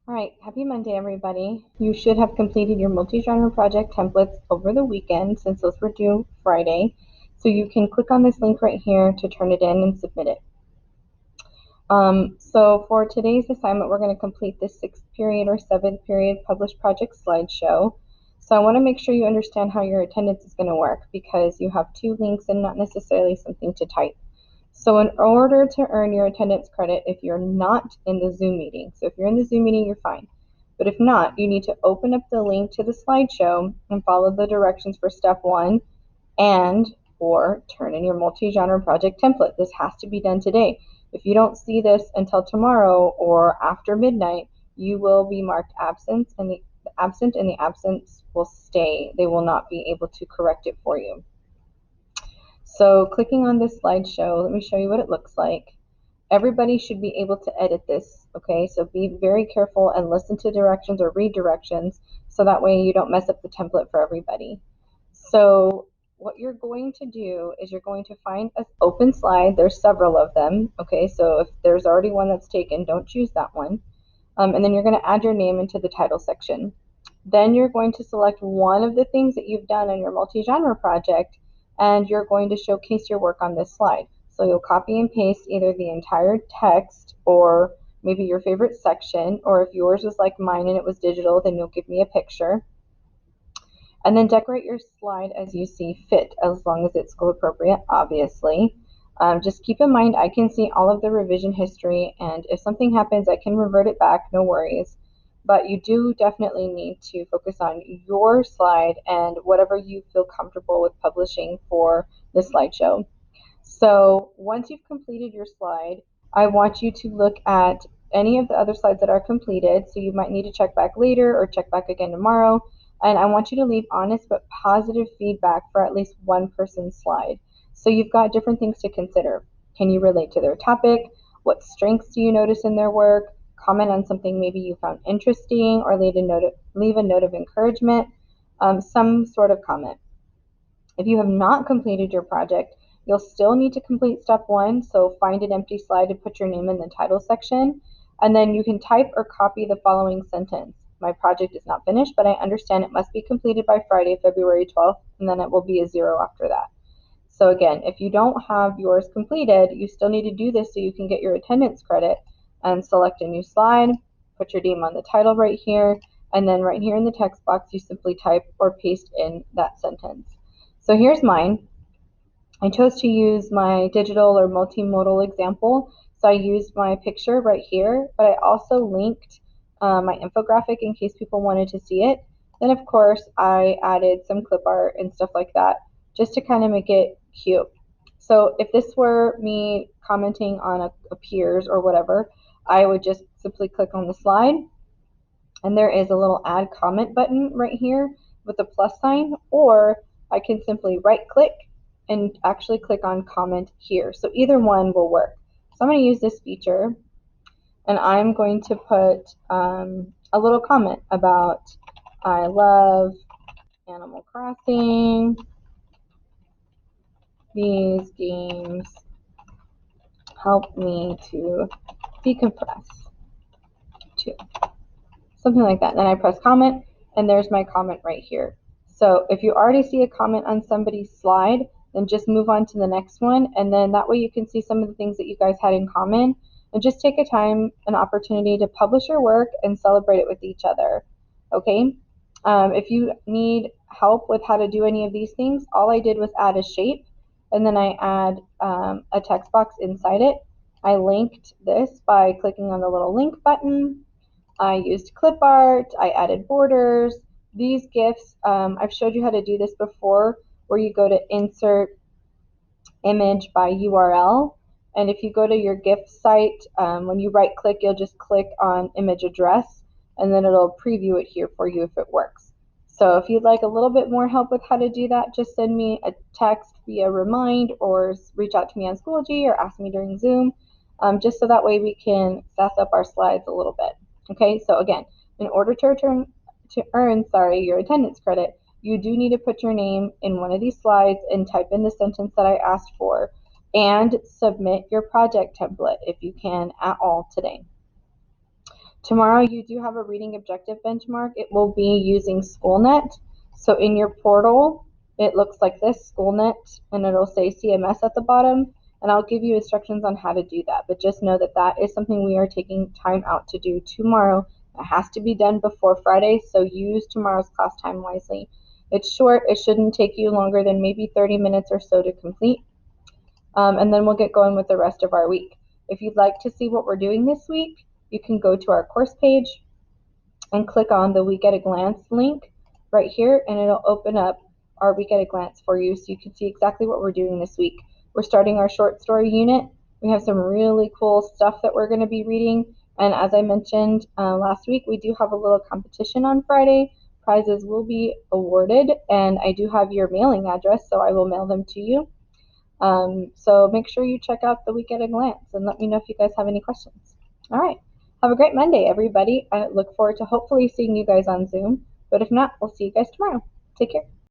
All right, happy Monday, everybody. You should have completed your multi-genre project templates over the weekend since those were due Friday. So you can click on this link right here to turn it in and submit it. So for today's assignment, we're going to complete the 6th period or 7th period published project slideshow. So I want to make sure you understand how your attendance is going to work because you have 2 links and not necessarily something to type. So in order to earn your attendance credit, if you're not in the Zoom meeting, so if you're in the Zoom meeting, you're fine. But if not, you need to open up the link to the slideshow and follow the directions for step 1 or turn in your multi-genre project template. This has to be done today. If you don't see this until tomorrow or after midnight, you will be marked absent and the absence will stay. They will not be able to correct it for you. So clicking on this slideshow, let me show you what it looks like. Everybody should be able to edit this, okay? So be very careful and listen to directions or read directions so that way you don't mess up the template for everybody. So what you're going to do is you're going to find an open slide. There's several of them, okay? So if there's already one that's taken, don't choose that one. And then you're going to add your name into the title section. Then you're going to select one of the things that you've done in your multi-genre project and you're going to showcase your work on this slide. So you'll copy and paste either the entire text or maybe your favorite section, or if yours was like mine and it was digital, then you'll give me a picture. And then decorate your slide as you see fit, as long as it's school appropriate, obviously. Just keep in mind, I can see all of the revision history, and if something happens, I can revert it back, no worries. But you do definitely need to focus on your slide and whatever you feel comfortable with publishing for the slideshow. So once you've completed your slide, I want you to look at any of the other slides that are completed. So you might need to check back later or check back again tomorrow. And I want you to leave honest but positive feedback for at least one person's slide. So you've got different things to consider. Can you relate to their topic? What strengths do you notice in their work? Comment on something maybe you found interesting, or leave a note of encouragement, some sort of comment. If you have not completed your project, you'll still need to complete step 1, so find an empty slide and put your name in the title section, and then you can type or copy the following sentence. My project is not finished, but I understand it must be completed by Friday, February 12th, and then it will be a 0 after that. So again, if you don't have yours completed, you still need to do this so you can get your attendance credit, and select a new slide, put your name on the title right here, and then right here in the text box, you simply type or paste in that sentence. So here's mine. I chose to use my digital or multimodal example. So I used my picture right here, but I also linked my infographic in case people wanted to see it. Then of course I added some clip art and stuff like that just to kind of make it cute. So if this were me commenting on a peers or whatever, I would just simply click on the slide, and there is a little add comment button right here with a plus sign, or I can simply right click and actually click on comment here. So either one will work. So I'm going to use this feature, and I'm going to put a little comment about I love Animal Crossing. These games help me to decompress too. Something like that. Then I press comment, and there's my comment right here. So if you already see a comment on somebody's slide, then just move on to the next one, and then that way you can see some of the things that you guys had in common, and just take an opportunity to publish your work and celebrate it with each other. Okay? If you need help with how to do any of these things, all I did was add a shape, and then I add a text box inside it. I linked this by clicking on the little link button. I used clip art, I added borders. These GIFs, I've showed you how to do this before, where you go to insert image by URL. And if you go to your GIF site, when you right click, you'll just click on image address, and then it'll preview it here for you if it works. So if you'd like a little bit more help with how to do that, just send me a text via Remind, or reach out to me on Schoology, or ask me during Zoom, just so that way we can sass up our slides a little bit. Okay, so again, in order to earn your attendance credit, you do need to put your name in one of these slides and type in the sentence that I asked for, and submit your project template if you can at all today. Tomorrow you do have a reading objective benchmark. It will be using SchoolNet. So in your portal, it looks like this, SchoolNet, and it'll say CMS at the bottom. And I'll give you instructions on how to do that. But just know that that is something we are taking time out to do tomorrow. It has to be done before Friday, so use tomorrow's class time wisely. It's short. It shouldn't take you longer than maybe 30 minutes or so to complete. And then we'll get going with the rest of our week. If you'd like to see what we're doing this week, you can go to our course page and click on the Week at a Glance link right here, and it'll open up our Week at a Glance for you so you can see exactly what we're doing this week. We're starting our short story unit. We have some really cool stuff that we're going to be reading, and as I mentioned last week, we do have a little competition on Friday. Prizes will be awarded, and I do have your mailing address, so I will mail them to you. So make sure you check out the Week at a Glance and let me know if you guys have any questions. All right. Have a great Monday, everybody. I look forward to hopefully seeing you guys on Zoom. But if not, we'll see you guys tomorrow. Take care.